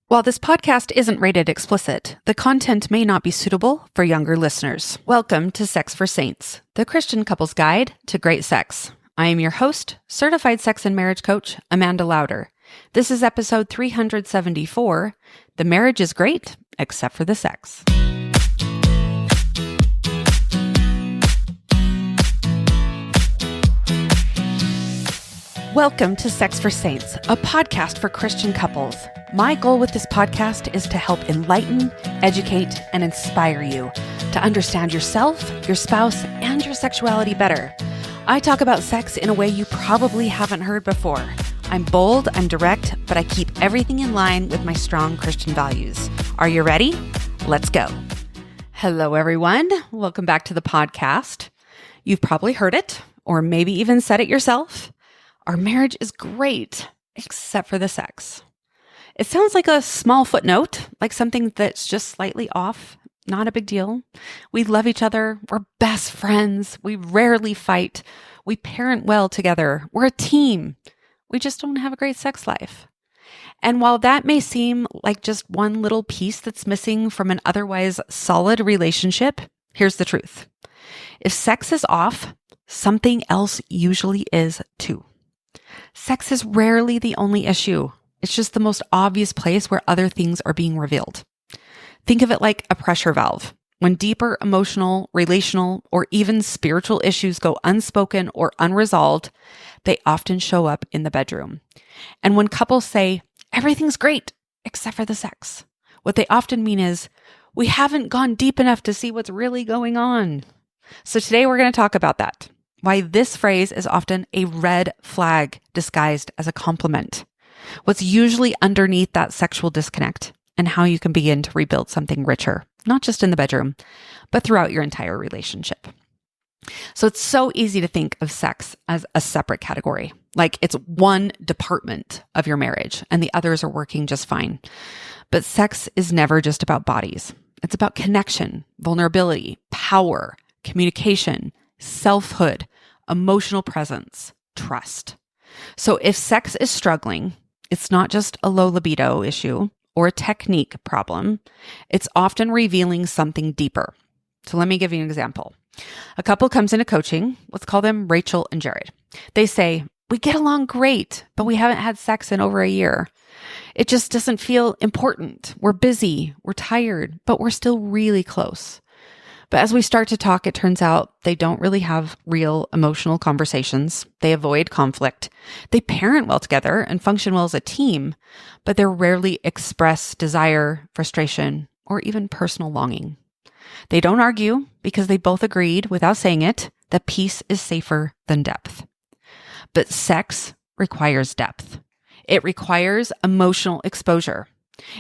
While this podcast isn't rated explicit, the content may not be suitable for younger listeners. Welcome to Sex for Saints, the Christian couple's guide to great sex. I am your host, certified sex and marriage coach, Amanda Lauder. This is episode 374, The Marriage is Great, Except for the Sex. Welcome to Sex for Saints, a podcast for Christian couples. My goal with this podcast is to help enlighten, educate, and inspire you to understand yourself, your spouse, and your sexuality better. I talk about sex in a way you probably haven't heard before. I'm bold, I'm direct, but I keep everything in line with my strong Christian values. Are you ready? Let's go. Hello, everyone. Welcome back to the podcast. You've probably heard it, or maybe even said it yourself. Our marriage is great, except for the sex. It sounds like a small footnote, like something that's just slightly off. Not a big deal. We love each other. We're best friends. We rarely fight. We parent well together. We're a team. We just don't have a great sex life. And while that may seem like just one little piece that's missing from an otherwise solid relationship, here's the truth. If sex is off, something else usually is too. Sex is rarely the only issue. It's just the most obvious place where other things are being revealed. Think of it like a pressure valve. When deeper emotional, relational, or even spiritual issues go unspoken or unresolved, they often show up in the bedroom. And when couples say, everything's great, except for the sex, what they often mean is, we haven't gone deep enough to see what's really going on. So today we're going to talk about that. Why this phrase is often a red flag disguised as a compliment. What's usually underneath that sexual disconnect, and how you can begin to rebuild something richer, not just in the bedroom, but throughout your entire relationship. So it's so easy to think of sex as a separate category, like it's one department of your marriage and the others are working just fine. But sex is never just about bodies. It's about connection, vulnerability, power, communication, selfhood, emotional presence, trust. So if sex is struggling, it's not just a low libido issue or a technique problem. It's often revealing something deeper. So let me give you an example. A couple comes into coaching. Let's call them Rachel and Jared. They say, we get along great, but we haven't had sex in over a year. It just doesn't feel important. We're busy, we're tired, but we're still really close. But as we start to talk, it turns out they don't really have real emotional conversations. They avoid conflict. They parent well together and function well as a team, but they rarely express desire, frustration, or even personal longing. They don't argue because they both agreed, without saying it, that peace is safer than depth. But sex requires depth. It requires emotional exposure.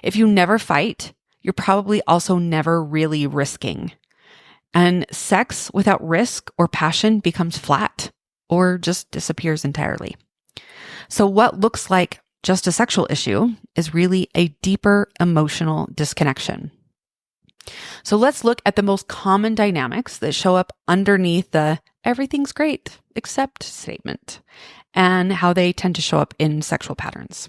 If you never fight, you're probably also never really risking. And sex without risk or passion becomes flat or just disappears entirely. So what looks like just a sexual issue is really a deeper emotional disconnection. So let's look at the most common dynamics that show up underneath the everything's great except statement and how they tend to show up in sexual patterns.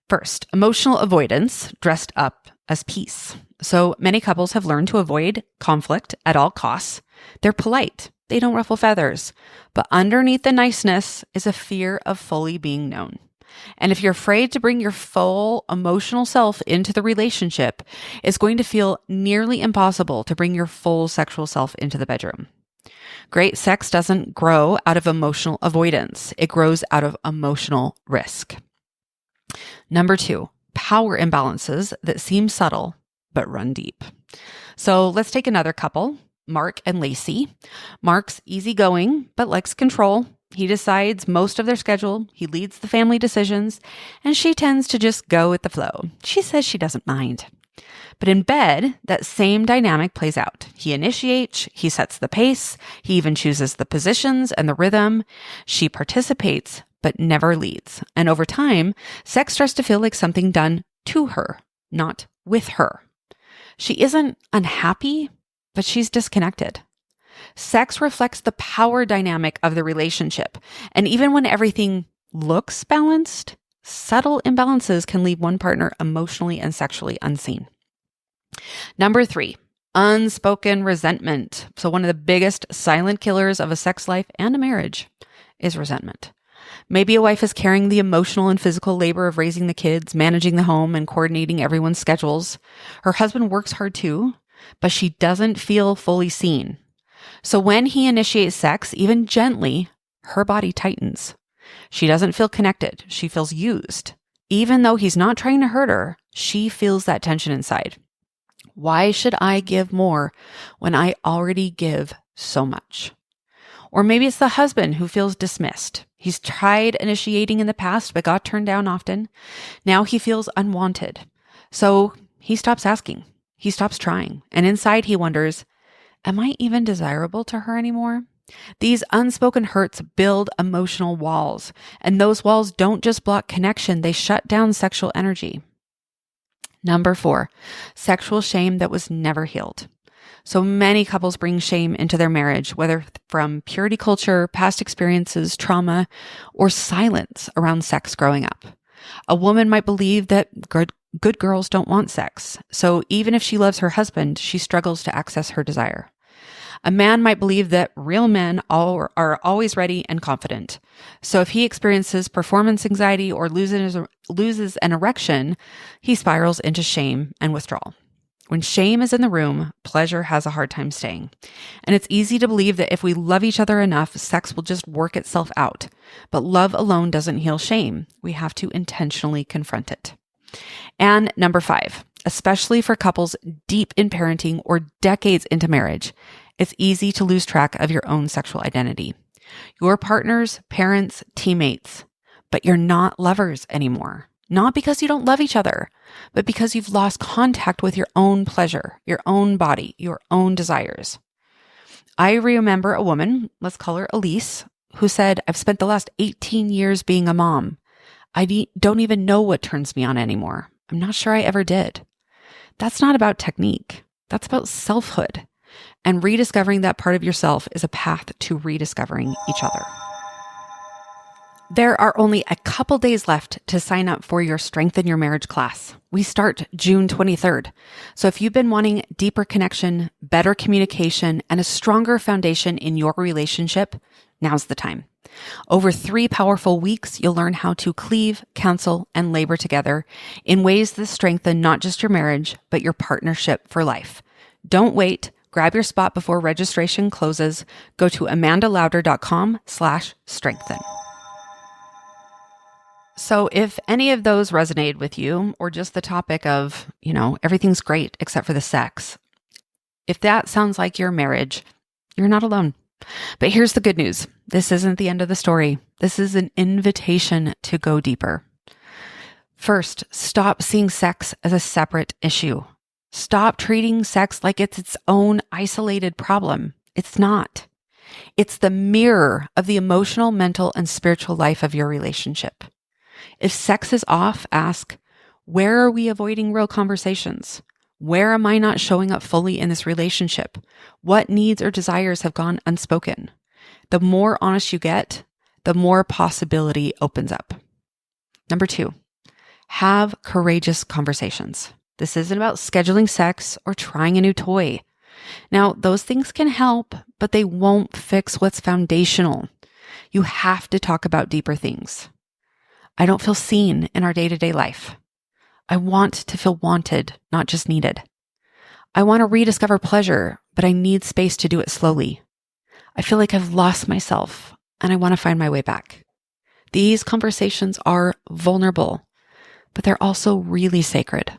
First, emotional avoidance dressed up as peace. So many couples have learned to avoid conflict at all costs. They're polite. They don't ruffle feathers. But underneath the niceness is a fear of fully being known. And if you're afraid to bring your full emotional self into the relationship, it's going to feel nearly impossible to bring your full sexual self into the bedroom. Great sex doesn't grow out of emotional avoidance. It grows out of emotional risk. Number 2, power imbalances that seem subtle but run deep. So let's take another couple, Mark and Lacey. Mark's easygoing but likes control. He decides most of their schedule. He leads the family decisions, and she tends to just go with the flow. She says she doesn't mind. But in bed, that same dynamic plays out. He initiates, he sets the pace, he even chooses the positions and the rhythm. She participates, but never leads. And over time, sex starts to feel like something done to her, not with her. She isn't unhappy, but she's disconnected. Sex reflects the power dynamic of the relationship. And even when everything looks balanced, Subtle imbalances can leave one partner emotionally and sexually unseen. Number 3, unspoken resentment. So one of the biggest silent killers of a sex life and a marriage is resentment. Maybe a wife is carrying the emotional and physical labor of raising the kids, managing the home, and coordinating everyone's schedules. Her husband works hard too, but she doesn't feel fully seen. So when he initiates sex, even gently, her body tightens. She doesn't feel connected. She feels used. Even though he's not trying to hurt her, she feels that tension inside. Why should I give more when I already give so much? Or maybe it's the husband who feels dismissed. He's tried initiating in the past, but got turned down often. Now he feels unwanted. So he stops asking. He stops trying. And inside he wonders, am I even desirable to her anymore? These unspoken hurts build emotional walls. And those walls don't just block connection, they shut down sexual energy. Number 4, sexual shame that was never healed. So many couples bring shame into their marriage, whether from purity culture, past experiences, trauma, or silence around sex growing up. A woman might believe that good girls don't want sex. So even if she loves her husband, she struggles to access her desire. A man might believe that real men are always ready and confident. So if he experiences performance anxiety or loses an erection, he spirals into shame and withdrawal. When shame is in the room, pleasure has a hard time staying. And it's easy to believe that if we love each other enough, sex will just work itself out. But love alone doesn't heal shame. We have to intentionally confront it. And number 5, especially for couples deep in parenting or decades into marriage, it's easy to lose track of your own sexual identity. Your partners, parents, teammates, but you're not lovers anymore. Not because you don't love each other, but because you've lost contact with your own pleasure, your own body, your own desires. I remember a woman, let's call her Elise, who said, I've spent the last 18 years being a mom. I don't even know what turns me on anymore. I'm not sure I ever did. That's not about technique. That's about selfhood. And rediscovering that part of yourself is a path to rediscovering each other. There are only a couple days left to sign up for your Strengthen Your Marriage class. We start June 23rd. So if you've been wanting deeper connection, better communication, and a stronger foundation in your relationship, now's the time. Over 3 powerful weeks, you'll learn how to cleave, counsel, and labor together in ways that strengthen not just your marriage, but your partnership for life. Don't wait. Grab your spot before registration closes. Go to amandalauder.com/strengthen. So if any of those resonated with you, or just the topic of, everything's great except for the sex, if that sounds like your marriage, you're not alone. But here's the good news. This isn't the end of the story. This is an invitation to go deeper. First, stop seeing sex as a separate issue. Stop treating sex like it's its own isolated problem. It's not. It's the mirror of the emotional, mental, and spiritual life of your relationship. If sex is off, ask, where are we avoiding real conversations? Where am I not showing up fully in this relationship? What needs or desires have gone unspoken? The more honest you get, the more possibility opens up. Number 2, have courageous conversations. This isn't about scheduling sex or trying a new toy. Now, those things can help, but they won't fix what's foundational. You have to talk about deeper things. I don't feel seen in our day-to-day life. I want to feel wanted, not just needed. I want to rediscover pleasure, but I need space to do it slowly. I feel like I've lost myself, and I want to find my way back. These conversations are vulnerable, but they're also really sacred.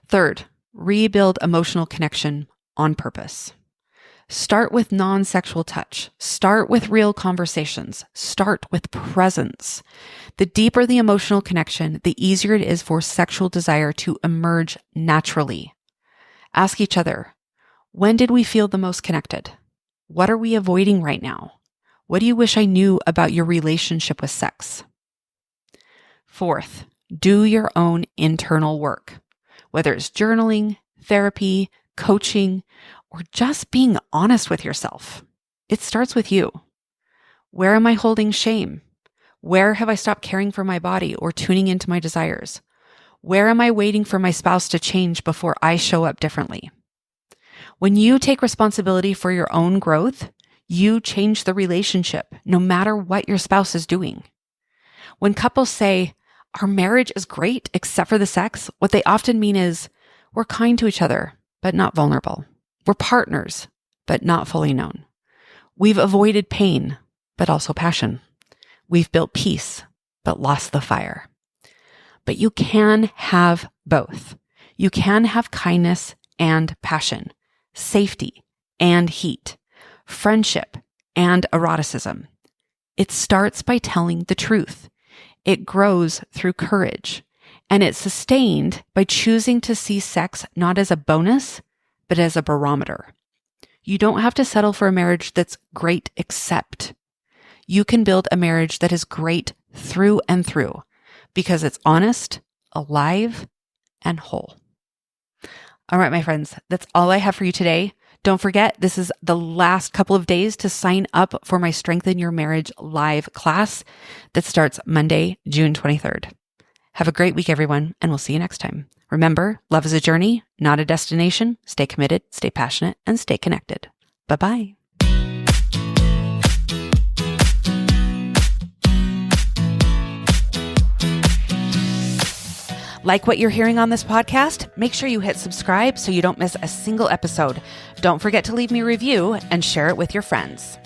Third, rebuild emotional connection on purpose. Start with non-sexual touch. Start with real conversations. Start with presence. The deeper the emotional connection, the easier it is for sexual desire to emerge naturally. Ask each other, when did we feel the most connected? What are we avoiding right now? What do you wish I knew about your relationship with sex? Fourth, do your own internal work. Whether it's journaling, therapy, coaching, or just being honest with yourself. It starts with you. Where am I holding shame? Where have I stopped caring for my body or tuning into my desires? Where am I waiting for my spouse to change before I show up differently? When you take responsibility for your own growth, you change the relationship, no matter what your spouse is doing. When couples say, our marriage is great except for the sex, what they often mean is, we're kind to each other, but not vulnerable. We're partners, but not fully known. We've avoided pain, but also passion. We've built peace, but lost the fire. But you can have both. You can have kindness and passion, safety and heat, friendship and eroticism. It starts by telling the truth. It grows through courage, and it's sustained by choosing to see sex not as a bonus, but as a barometer. You don't have to settle for a marriage that's great except. You can build a marriage that is great through and through because it's honest, alive, and whole. All right, my friends, that's all I have for you today. Don't forget, this is the last couple of days to sign up for my Strengthen Your Marriage live class that starts Monday, June 23rd. Have a great week, everyone, and we'll see you next time. Remember, love is a journey, not a destination. Stay committed, stay passionate, and stay connected. Bye-bye. Like what you're hearing on this podcast? Make sure you hit subscribe so you don't miss a single episode. Don't forget to leave me a review and share it with your friends.